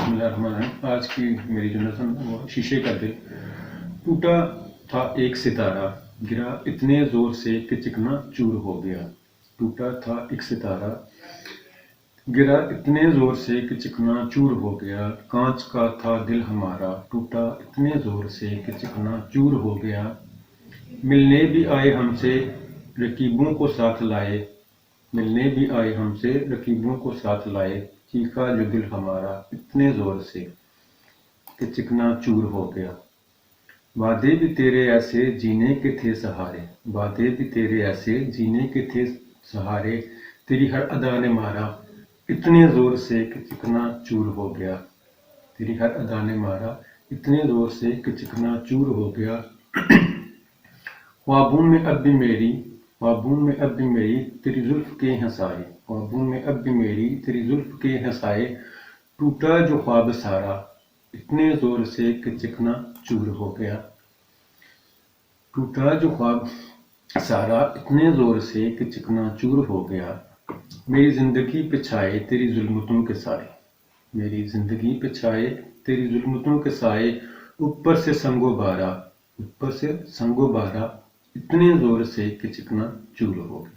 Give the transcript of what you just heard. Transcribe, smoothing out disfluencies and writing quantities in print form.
बिस्मिल्लाहिर्रहमानिर्रहीम। आज की मेरी जो नज़म है वो शीशे का दिल। टूटा था एक सितारा, गिरा इतने ज़ोर से कि चिकना चूर हो गया। टूटा था एक सितारा, गिरा इतने ज़ोर से कि चिकना चूर हो गया। कांच का था दिल हमारा, टूटा इतने ज़ोर से कि चिकना चूर हो गया। मिलने भी आए हमसे, रकीबों को साथ लाए। मिलने भी आए हमसे, रकीबों को साथ लाए। चीखा जो दिल हमारा इतने ज़ोर से कि चिकना चूर हो गया। वादे भी तेरे ऐसे जीने के थे सहारे, वादे भी तेरे ऐसे जीने के थे सहारे। तेरी हर अदा ने मारा इतने ज़ोर से कि चिकना चूर हो गया। तेरी हर अदा ने मारा इतने ज़ोर से कि चिकना चूर हो गया। ख्वाबों में अब भी मेरी, ख्वाबों में अब भी मेरी तेरी जुल्फ के हंसाए। ख्वाबों में अब भी मेरी तेरी जुल्फ के हंसाए। टूटा जो ख्वाब सारा इतने ज़ोर से कि चिकना चूर हो गया। टूटा जो ख्वाब सारा इतने ज़ोर से कि चिकना चूर हो गया। मेरी ज़िंदगी पे छाए तेरी जुल्मतों के साए, मेरी ज़िंदगी पे छाए तेरी जुल्मतों के साए। ऊपर से संगो बारा, ऊपर से संगो बारा इतने ज़ोर से कि चिकना चूर हो गया।